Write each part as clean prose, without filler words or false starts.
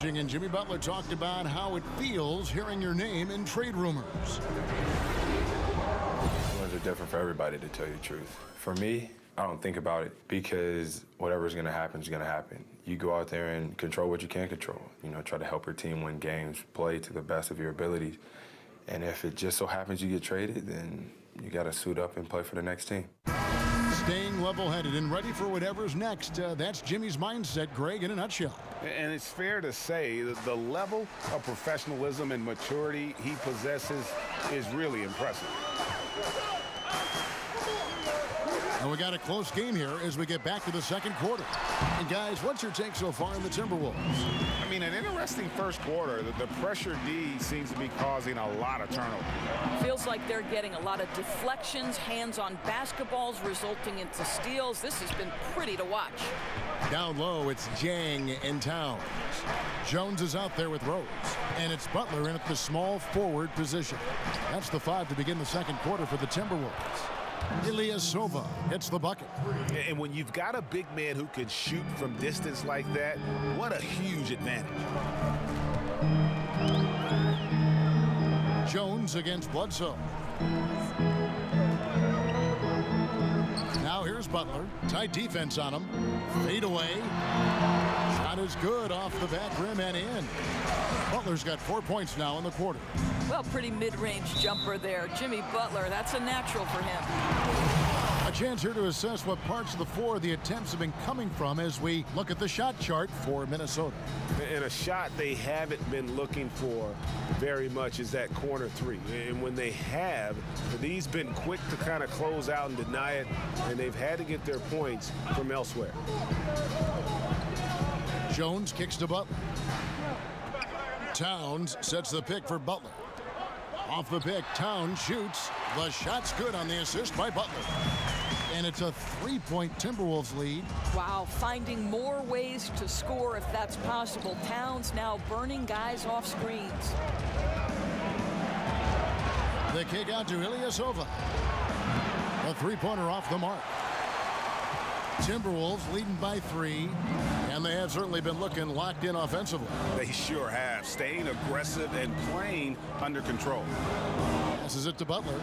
And Jimmy Butler talked about how it feels hearing your name in trade rumors. Rumors are different for everybody, to tell you the truth. For me, I don't think about it because whatever's going to happen is going to happen. You go out there and control what you can control. You know, try to help your team win games, play to the best of your abilities. And if it just so happens you get traded, then you got to suit up and play for the next team. Staying level-headed and ready for whatever's next. That's Jimmy's mindset, Greg, in a nutshell. And it's fair to say that the level of professionalism and maturity he possesses is really impressive. And we got a close game here as we get back to the second quarter. And guys, what's your take so far in the Timberwolves? I mean, an interesting first quarter. The pressure D seems to be causing a lot of turnover. Feels like they're getting a lot of deflections, hands-on basketballs resulting into steals. This has been pretty to watch. Down low, it's Jang and Towns. Jones is out there with Rose. And it's Butler in at the small forward position. That's the 5 to begin the second quarter for the Timberwolves. Ilyasova hits the bucket. And when you've got a big man who can shoot from distance like that, what a huge advantage. Jones against Bledsoe. Now here's Butler. Tight defense on him. Fade away. Shot is good off the back rim and in. Butler's got 4 points now in the quarter. Well, pretty mid-range jumper there. Jimmy Butler, that's a natural for him. A chance here to assess what parts of the floor the attempts have been coming from as we look at the shot chart for Minnesota. And a shot they haven't been looking for very much is that corner three. And when they have, these been quick to kind of close out and deny it, and they've had to get their points from elsewhere. Jones kicks to Butler. Towns sets the pick for Butler. Off the pick, Towns shoots. The shot's good on the assist by Butler. And it's a 3-point Timberwolves lead. Wow, finding more ways to score if that's possible. Towns now burning guys off screens. The kick out to Ilyasova. A three-pointer off the mark. Timberwolves leading by 3, and they have certainly been looking locked in offensively. They sure have, staying aggressive and playing under control. Passes it to Butler.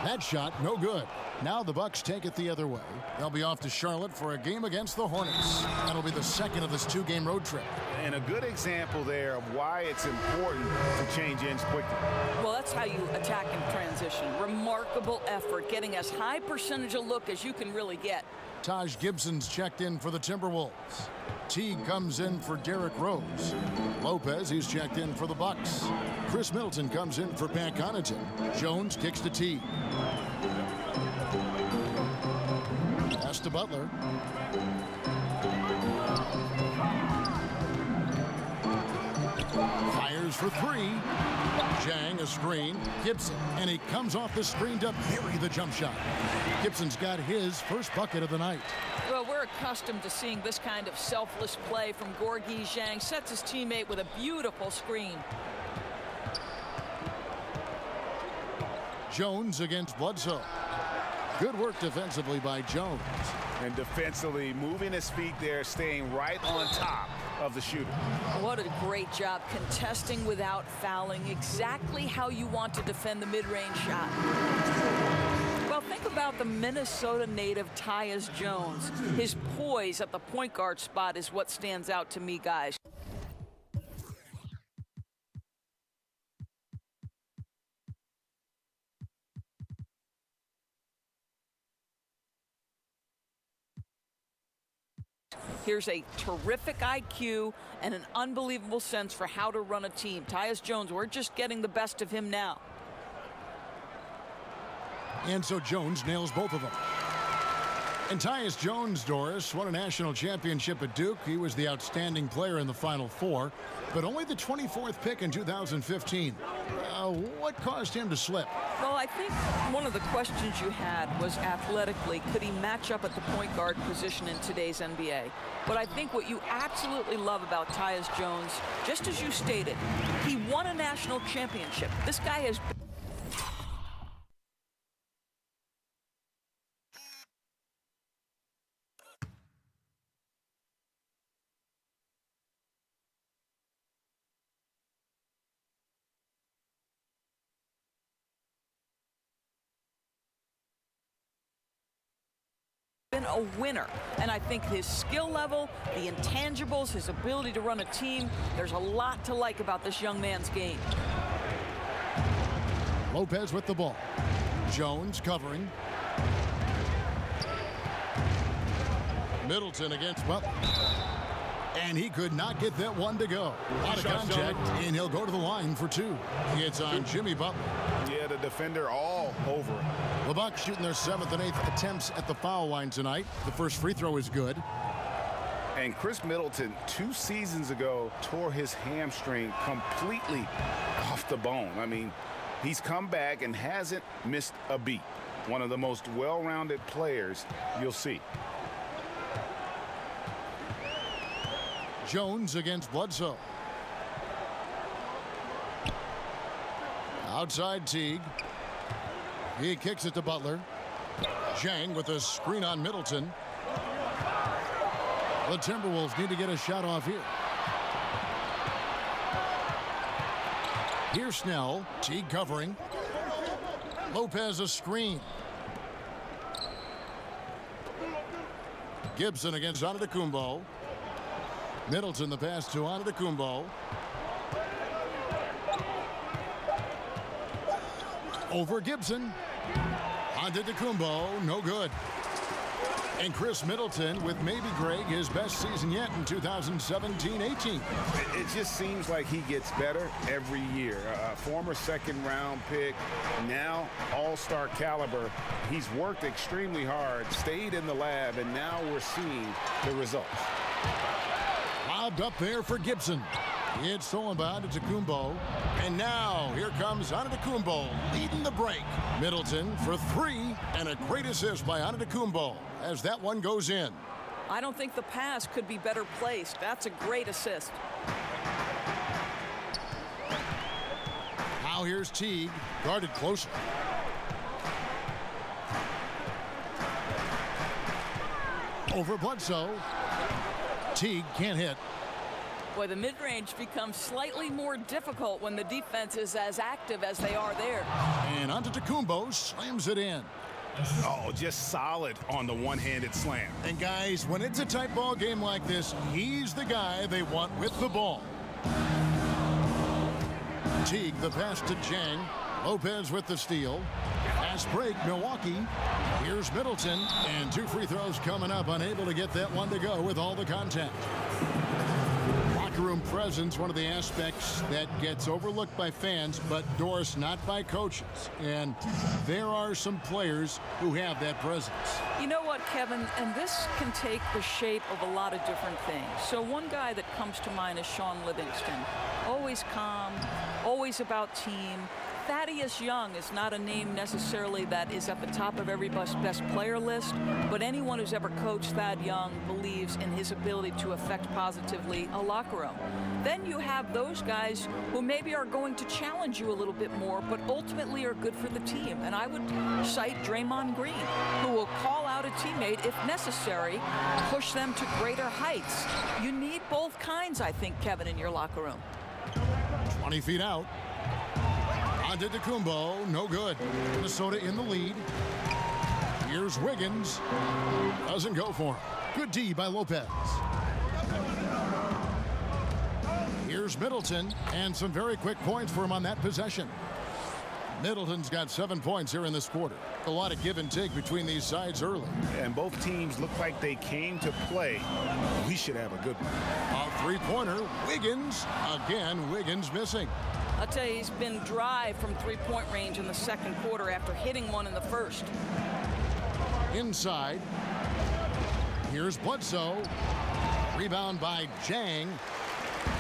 That shot, no good. Now the Bucks take it the other way. They'll be off to Charlotte for a game against the Hornets. That'll be the second of this 2-game road trip. And a good example there of why it's important to change ends quickly. Well, that's how you attack in transition. Remarkable effort, getting as high percentage a look as you can really get. Taj Gibson's checked in for the Timberwolves. Teague comes in for Derrick Rose. Lopez, he's checked in for the Bucks. Chris Middleton comes in for Pat Connaughton. Jones kicks to Teague. Pass to Butler. Fires for 3. Jang a screen. Gibson, and he comes off the screen to parry the jump shot. Gibson's got his first bucket of the night. Well, we're accustomed to seeing this kind of selfless play from Gorgui Dieng. Sets his teammate with a beautiful screen. Jones against Bledsoe. Good work defensively by Jones. And defensively, moving his feet there, staying right on top of the shooter. What a great job contesting without fouling. Exactly how you want to defend the mid-range shot. Well, think about the Minnesota native Tyus Jones. His poise at the point guard spot is what stands out to me, guys. Here's a terrific IQ and an unbelievable sense for how to run a team. Tyus Jones, we're just getting the best of him now. And so Jones nails both of them. And Tyus Jones, Doris, won a national championship at Duke. He was the outstanding player in the Final Four, but only the 24th pick in 2015. What caused him to slip? Well, I think one of the questions you had was athletically, could he match up at the point guard position in today's NBA? But I think what you absolutely love about Tyus Jones, just as you stated, he won a national championship. This guy has been a winner. And I think his skill level, the intangibles, his ability to run a team, there's a lot to like about this young man's game. Lopez with the ball. Jones covering. Middleton against Butler. And he could not get that one to go. Out of contact, and he'll go to the line for two. It's on Jimmy Butler. Yeah, the defender all over him. The Bucks shooting their 7th and 8th attempts at the foul line tonight. The first free throw is good. And Chris Middleton, 2 seasons ago, tore his hamstring completely off the bone. I mean, he's come back and hasn't missed a beat. One of the most well-rounded players you'll see. Jones against Bledsoe. Outside Teague. He kicks it to Butler. Zhang with a screen on Middleton. The Timberwolves need to get a shot off here. Here's Snell. Teague covering. Lopez a screen. Gibson against Antetokounmpo. Middleton the pass to Antetokounmpo. Over Gibson. Antetokounmpo, no good. And Chris Middleton with maybe, Greg, his best season yet in 2017-18. It just seems like he gets better every year. A former second-round pick, now all-star caliber. He's worked extremely hard, stayed in the lab, and now we're seeing the results. Lobbed up there for Gibson. It's stolen by Antetokounmpo. And now here comes Antetokounmpo leading the break. Middleton for 3 and a great assist by Antetokounmpo as that one goes in. I don't think the pass could be better placed. That's a great assist. Now here's Teague, guarded closer. Over Bledsoe. Teague can't hit. Boy, the mid-range becomes slightly more difficult when the defense is as active as they are there. And Antetokounmpo slams it in. Oh, just solid on the one-handed slam. And guys, when it's a tight ball game like this, he's the guy they want with the ball. Teague the pass to Zhang. Lopez with the steal. Fast break, Milwaukee. Here's Middleton, and 2 free throws coming up, unable to get that one to go with all the contact. Locker room presence, one of the aspects that gets overlooked by fans, but Doris, not by coaches. And there are some players who have that presence. You know what, Kevin? And this can take the shape of a lot of different things. So one guy that comes to mind is Sean Livingston. Always calm, always about team. Thaddeus Young is not a name necessarily that is at the top of everybody's best player list, but anyone who's ever coached Thad Young believes in his ability to affect positively a locker room. Then you have those guys who maybe are going to challenge you a little bit more, but ultimately are good for the team. And I would cite Draymond Green, who will call out a teammate if necessary, push them to greater heights. You need both kinds, I think, Kevin, in your locker room. 20 feet out. Antetokounmpo, no good. Minnesota in the lead. Here's Wiggins. Doesn't go for him. Good D by Lopez. Here's Middleton, and some very quick points for him on that possession. Middleton's got 7 points here in this quarter. A lot of give and take between these sides early. And both teams look like they came to play. We should have a good one. A three-pointer. Wiggins. Again, Wiggins missing. I'll tell you, he's been dry from three-point range in the second quarter after hitting one in the first. Inside. Here's Bledsoe. Rebound by Zhang.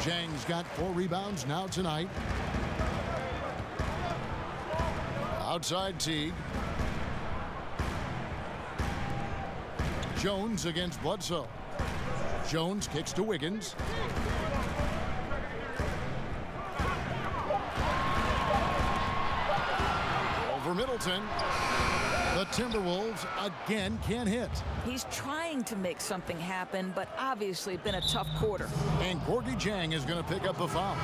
Zhang's got 4 rebounds now tonight. Outside Teague. Jones against Bledsoe. Jones kicks to Wiggins. Over Middleton. The Timberwolves again can't hit. He's trying to make something happen, but obviously been a tough quarter. And Gorgui Dieng is going to pick up a foul.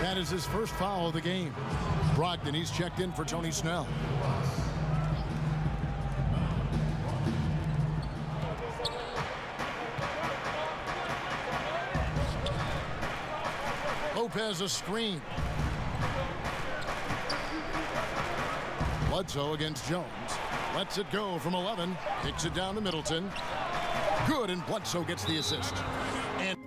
That is his first foul of the game. Brogdon, he's checked in for Tony Snell. Lopez a screen. Bledsoe against Jones. Lets it go from 11. Kicks it down to Middleton. Good, and Bledsoe gets the assist. And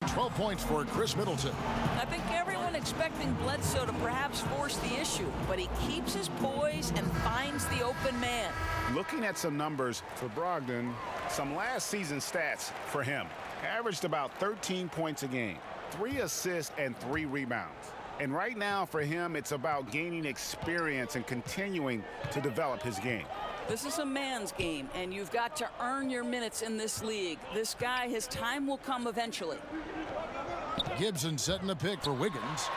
12 points for Chris Middleton. I think everyone expecting Bledsoe to perhaps force the issue, but he keeps his poise and finds the open man. Looking at some numbers for Brogdon, some last season stats for him. Averaged about 13 points a game, 3 assists and 3 rebounds. And right now for him, it's about gaining experience and continuing to develop his game. This is a man's game, and you've got to earn your minutes in this league. This guy, his time will come eventually. Gibson setting the pick for Wiggins.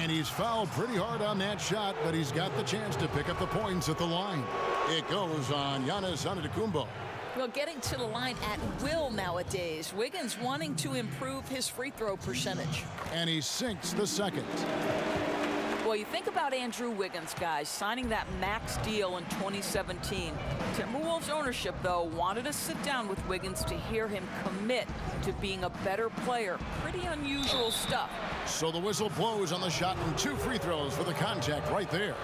And he's fouled pretty hard on that shot, but he's got the chance to pick up the points at the line. It goes on Giannis Antetokounmpo. Well, getting to the line at will nowadays. Wiggins wanting to improve his free throw percentage. And he sinks the second. Well, you think about Andrew Wiggins, guys, signing that max deal in 2017. Timberwolves ownership, though, wanted to sit down with Wiggins to hear him commit to being a better player. Pretty unusual stuff. So the whistle blows on the shot and 2 free throws for the contact right there.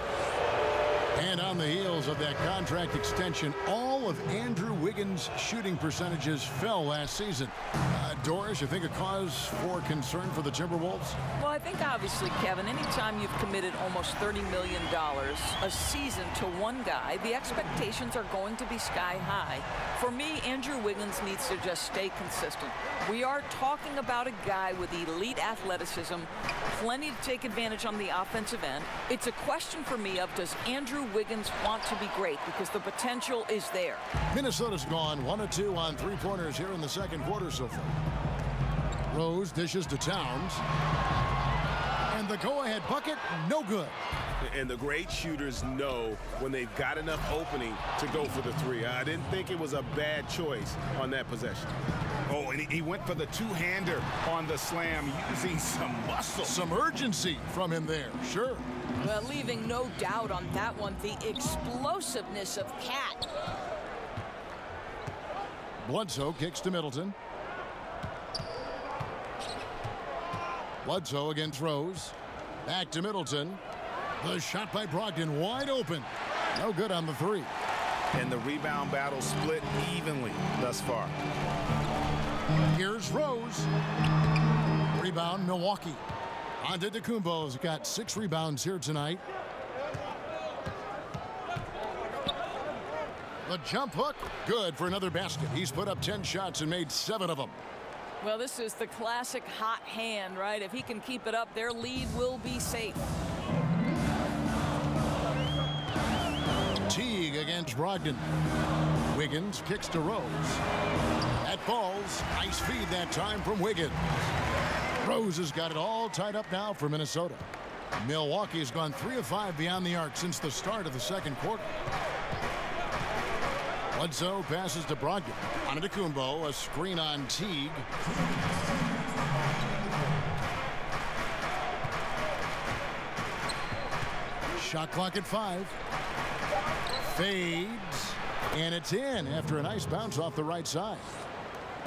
And on the heels of that contract extension, all of Andrew Wiggins' shooting percentages fell last season. Doris, you think a cause for concern for the Timberwolves? Well, I think obviously, Kevin, anytime you've committed almost $30 million a season to one guy, the expectations are going to be sky high. For me, Andrew Wiggins needs to just stay consistent. We are talking about a guy with elite athleticism, plenty to take advantage on the offensive end. It's a question for me of, does Andrew Wiggins want to be great? Because the potential is there. Minnesota's gone 1 of 2 on 3-pointers here in the second quarter so far. Rose dishes to Towns. And the go-ahead bucket, no good. And the great shooters know when they've got enough opening to go for the 3. I didn't think it was a bad choice on that possession. Oh, and he went for the two-hander on the slam, using some muscle. Some urgency from him there, sure. Well, leaving no doubt on that one, the explosiveness of Cat. Bledsoe kicks to Middleton. Bledsoe against Rose. Back to Middleton. The shot by Brogdon wide open. No good on the 3. And the rebound battle split evenly thus far. Here's Rose. Rebound, Milwaukee. Antetokounmpo's got 6 rebounds here tonight. The jump hook, good for another basket. He's put up 10 shots and made 7 of them. Well, this is the classic hot hand, right? If he can keep it up, their lead will be safe. Teague against Brogdon. Wiggins kicks to Rose. That falls. Nice feed that time from Wiggins. Rose has got it all tied up now for Minnesota. Milwaukee has gone 3 of 5 beyond the arc since the start of the second quarter. Bledsoe passes to Brogdon. Antetokounmpo, a screen on Teague. Shot clock at 5. Fades. And it's in after a nice bounce off the right side.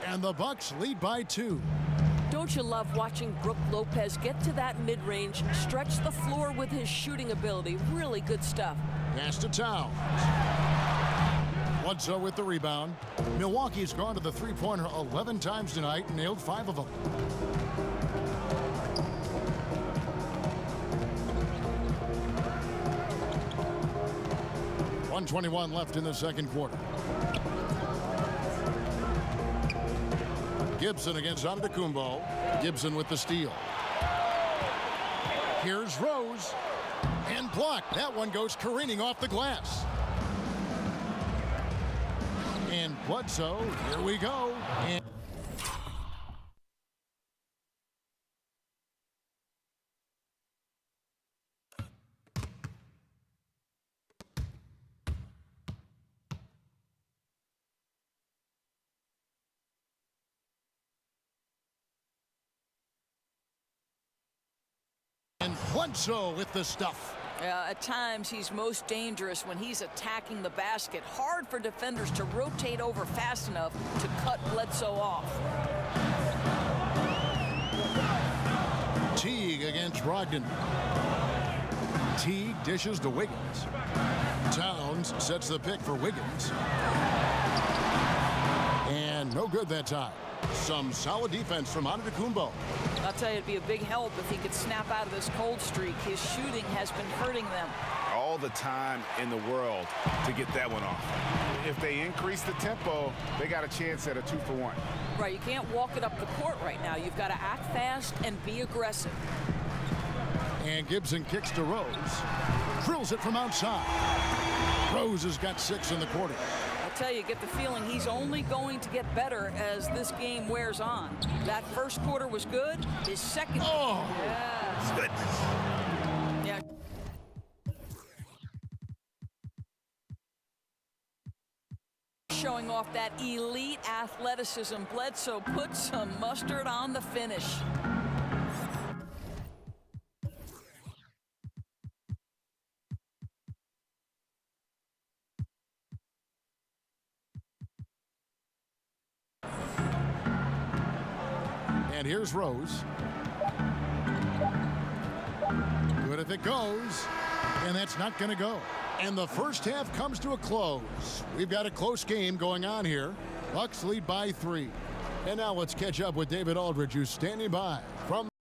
And the Bucks lead by 2. Don't you love watching Brook Lopez get to that mid-range, stretch the floor with his shooting ability? Really good stuff. Pass to Towns. Bledsoe with the rebound. Milwaukee's gone to the 3-pointer 11 times tonight and nailed 5 of them. .121 left in the second quarter. Gibson against Antetokounmpo. Gibson with the steal. Here's Rose. And blocked. That one goes careening off the glass. And Bledsoe, here we go. And Bledsoe with the stuff. At times, he's most dangerous when he's attacking the basket. Hard for defenders to rotate over fast enough to cut Bledsoe off. Teague against Brogdon. Teague dishes to Wiggins. Towns sets the pick for Wiggins. And no good that time. Some solid defense from Antetokounmpo. I'll tell you, it'd be a big help if he could snap out of this cold streak. His shooting has been hurting them. All the time in the world to get that one off. If they increase the tempo, they got a chance at a 2-for-1. Right, you can't walk it up the court right now. You've got to act fast and be aggressive. And Gibson kicks to Rose. Drills it from outside. Rose has got 6 in the quarter. I'll tell you, get the feeling he's only going to get better as this game wears on. That first quarter was good. His second. Oh! Yeah. Goodness. Yeah. Showing off that elite athleticism. Bledsoe put some mustard on the finish. And here's Rose. Good if it goes. And that's not going to go. And the first half comes to a close. We've got a close game going on here. Bucks lead by 3. And now let's catch up with David Aldridge, who's standing by from